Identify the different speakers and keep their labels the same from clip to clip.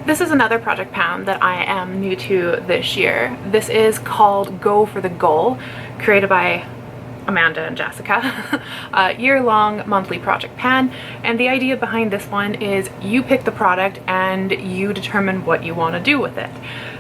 Speaker 1: This is another project pan that I am new to this year. This is called Go for the Goal, created by Amanda and Jessica, a year-long monthly project pan, and the idea behind this one is you pick the product and you determine what you want to do with it.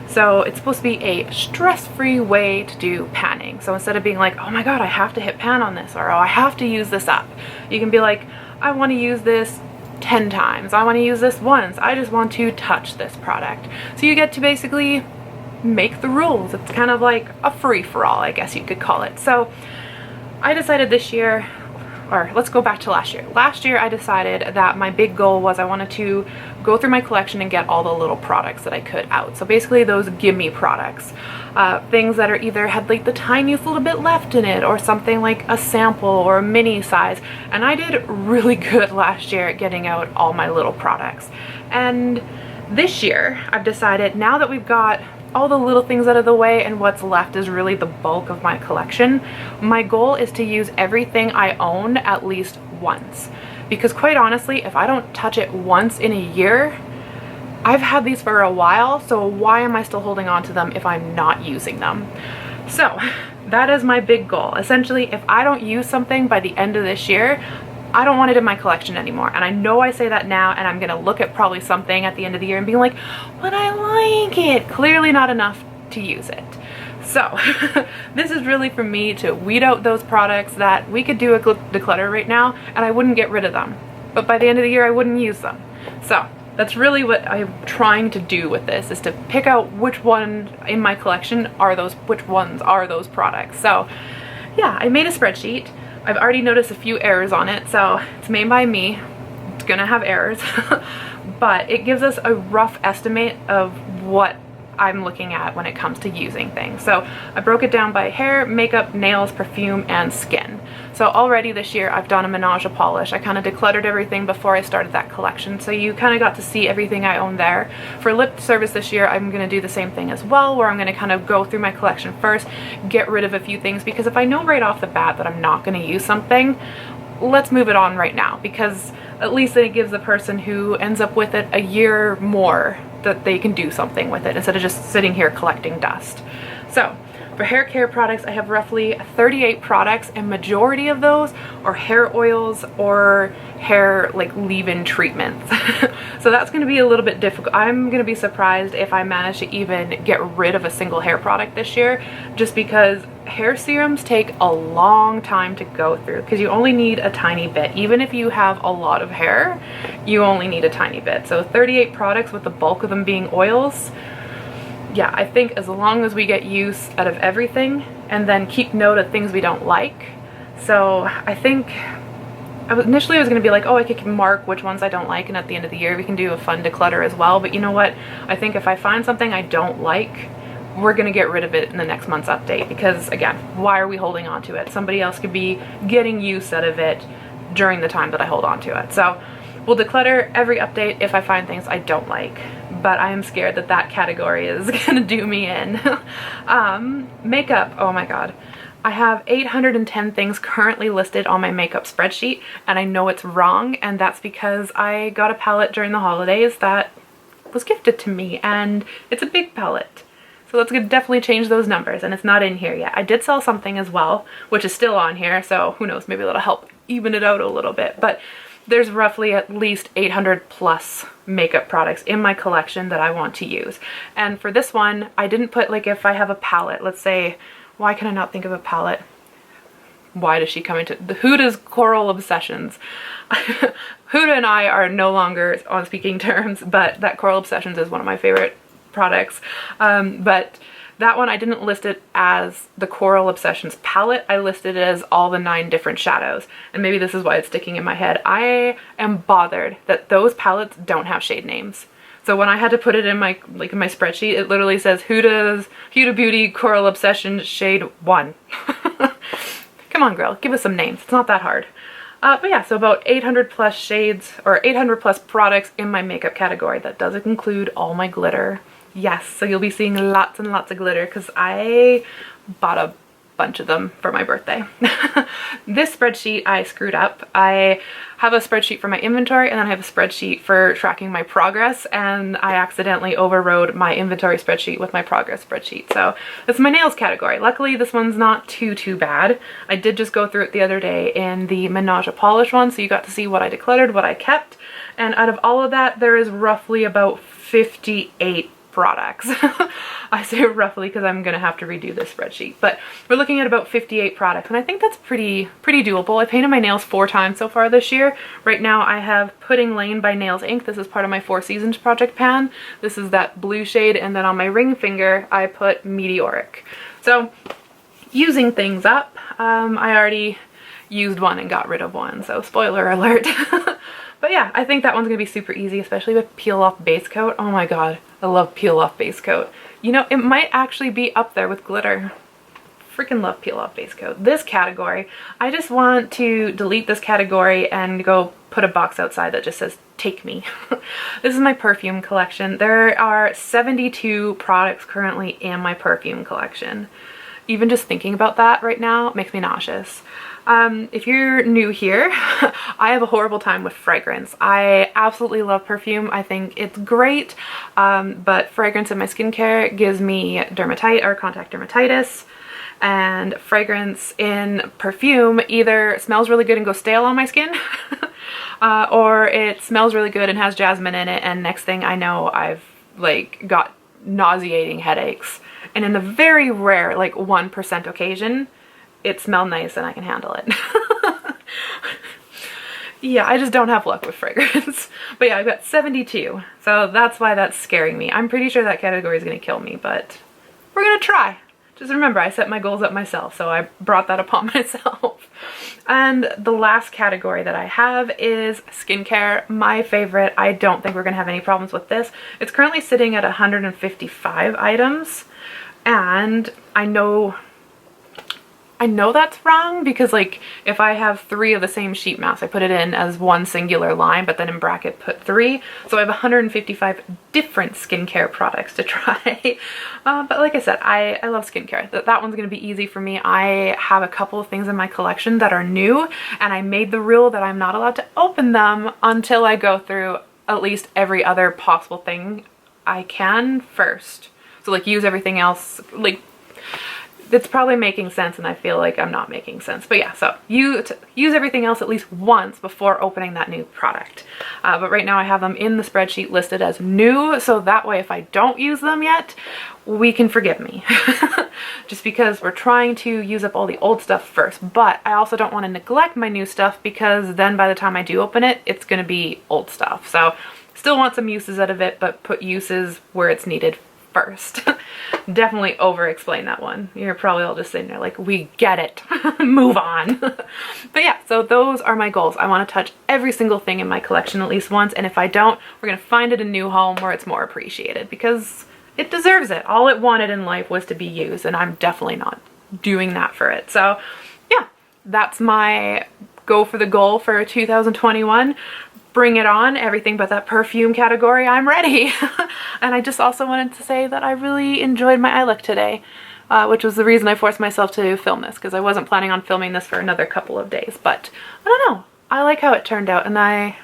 Speaker 1: So it's supposed to be a stress-free way to do panning. So instead of being like, oh my god, I have to hit pan on this, or oh, I have to use this up, you can be like, I want to use this 10 times, I want to use this once, I just want to touch this product. So you get to basically make the rules. It's kind of like a free-for-all, I guess you could call it. So I decided this year, or let's go back to last year. Last year I decided that my big goal was I wanted to go through my collection and get all the little products that I could out. So basically those gimme products. Things that are either had like the tiniest little bit left in it or something like a sample or a mini size. And I did really good last year at getting out all my little products. And this year I've decided, now that we've got all the little things out of the way and what's left is really the bulk of my collection, my goal is to use everything I own at least once. Because quite honestly, if I don't touch it once in a year, I've had these for a while, so why am I still holding on to them if I'm not using them? So that is my big goal. Essentially, if I don't use something by the end of this year, I don't want it in my collection anymore. And I know I say that now, and I'm gonna look at probably something at the end of the year and be like, but I like it. Clearly not enough to use it. So this is really for me to weed out those products that we could do a declutter right now and I wouldn't get rid of them. But by the end of the year, I wouldn't use them. So that's really what I'm trying to do with this, is to pick out which one in my collection are those, which ones are those products. So yeah, I made a spreadsheet. I've already noticed a few errors on it, so it's made by me. It's gonna have errors, but it gives us a rough estimate of what I'm looking at when it comes to using things. So I broke it down by hair, makeup, nails, perfume, and skin. So already this year I've done a menage a polish. I kind of decluttered everything before I started that collection, so you kind of got to see everything I own there. For lip service this year, I'm going to do the same thing as well, where I'm going to kind of go through my collection first, get rid of a few things, because if I know right off the bat that I'm not going to use something, let's move it on right now, because at least it gives the person who ends up with it a year more that they can do something with it instead of just sitting here collecting dust. So for hair care products, I have roughly 38 products, and majority of those are hair oils or hair like leave-in treatments. So that's going to be a little bit difficult. I'm going to be surprised if I manage to even get rid of a single hair product this year, just because hair serums take a long time to go through, because you only need a tiny bit. Even if you have a lot of hair, you only need a tiny bit. So 38 products, with the bulk of them being oils. Yeah, I think as long as we get use out of everything and then keep note of things we don't like. So I think initially I was going to be like, oh, I could mark which ones I don't like, and at the end of the year we can do a fun declutter as well. But you know what? I think if I find something I don't like, we're going to get rid of it in the next month's update, because again, why are we holding on to it? Somebody else could be getting use out of it during the time that I hold on to it. So we'll declutter every update if I find things I don't like, but I am scared that that category is gonna do me in. Makeup, oh my god. I have 810 things currently listed on my makeup spreadsheet, and I know it's wrong, and that's because I got a palette during the holidays that was gifted to me, and it's a big palette. So that's gonna definitely change those numbers, and it's not in here yet. I did sell something as well, which is still on here, so who knows, maybe that'll help even it out a little bit. But there's roughly at least 800 plus makeup products in my collection that I want to use. And for this one, I didn't put, like, if I have a palette, let's say, why can I not think of a palette? Why does she come into the Huda's Coral Obsessions? Huda and I are no longer on speaking terms, but that Coral Obsessions is one of my favorite products. But that one, I didn't list it as the Coral Obsessions palette. I listed it as all the 9 different shadows. And maybe this is why it's sticking in my head. I am bothered that those palettes don't have shade names. So when I had to put it in my, like, in my spreadsheet, it literally says Huda Beauty Coral Obsession Shade 1. Come on, girl, give us some names. It's not that hard. But yeah, so about 800 plus shades, or 800 plus products in my makeup category. That does include all my glitter. Yes, so you'll be seeing lots and lots of glitter, because I bought a bunch of them for my birthday. This spreadsheet I screwed up. I have a spreadsheet for my inventory and then I have a spreadsheet for tracking my progress, and I accidentally overrode my inventory spreadsheet with my progress spreadsheet. So this is my nails category. Luckily this one's not too bad. I did just go through it the other day in the Menage a Polish one, so you got to see what I decluttered, what I kept, and out of all of that there is roughly about 58 products. I say roughly because I'm gonna have to redo this spreadsheet, but we're looking at about 58 products, and I think that's pretty doable. I painted my nails 4 times so far this year. Right now I have Pudding Lane by Nails Inc. This is part of my 4 Seasons project pan. This is that blue shade, and then on my ring finger I put Meteoric. So using things up, I already used one and got rid of one, so spoiler alert. But yeah, I think that one's gonna be super easy, especially with peel off base coat. Oh my god, I love peel off base coat. You know, it might actually be up there with glitter. Freaking love peel off base coat. This category, I just want to delete this category and go put a box outside that just says take me. This is my perfume collection. There are 72 products currently in my perfume collection. Even just thinking about that right now makes me nauseous. If you're new here, I have a horrible time with fragrance. I absolutely love perfume. I think it's great, but fragrance in my skincare gives me dermatitis or contact dermatitis, and fragrance in perfume either smells really good and goes stale on my skin, or it smells really good and has jasmine in it, and next thing I know I've like got nauseating headaches. And in the very rare, like 1% occasion, it smelled nice and I can handle it. Yeah, I just don't have luck with fragrance. But yeah, I've got 72, so that's why that's scaring me. I'm pretty sure that category is gonna kill me, but we're gonna try. Just remember, I set my goals up myself, so I brought that upon myself. And the last category that I have is skincare, my favorite. I don't think we're gonna have any problems with this. It's currently sitting at 155 items, and I know that's wrong because like if I have 3 of the same sheet mask, I put it in as one singular line, but then in bracket put 3. So I have 155 different skincare products to try. But like I said, I love skincare. That one's gonna be easy for me. I have a couple of things in my collection that are new, and I made the rule that I'm not allowed to open them until I go through at least every other possible thing I can first. So like use everything else, like it's probably making sense, and I feel like I'm not making sense. But yeah, so you use everything else at least once before opening that new product. But right now I have them in the spreadsheet listed as new, so that way if I don't use them yet, we can forgive me. Just because we're trying to use up all the old stuff first. But I also don't want to neglect my new stuff, because then by the time I do open it, it's going to be old stuff. So still want some uses out of it, but put uses where it's needed first. Definitely over explain that one. You're probably all just sitting there like, we get it. Move on. But yeah, so those are my goals. I want to touch every single thing in my collection at least once, and if I don't, we're gonna find it a new home where it's more appreciated, because it deserves it. All it wanted in life was to be used, and I'm definitely not doing that for it. So yeah, that's my go for the goal for 2021. Bring it on, everything but that perfume category, I'm ready. And I just also wanted to say that I really enjoyed my eye look today, which was the reason I forced myself to film this, because I wasn't planning on filming this for another couple of days. But I don't know, I like how it turned out, and I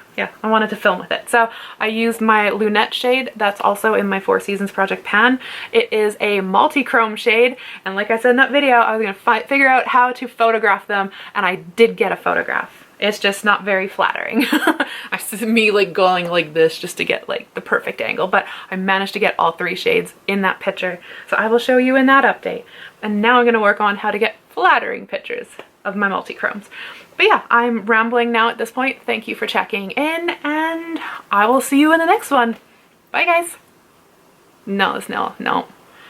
Speaker 1: wanted to film with it. So I used my Lunette shade that's also in my 4 Seasons project pan. It is a multi-chrome shade, and like I said in that video, I was gonna figure out how to photograph them, and I did get a photograph. It's just not very flattering. I see me like going like this just to get like the perfect angle, but I managed to get all 3 shades in that picture. So I will show you in that update. And now I'm gonna work on how to get flattering pictures of my multi-chromes. But yeah, I'm rambling now at this point. Thank you for checking in, and I will see you in the next one. Bye guys. No.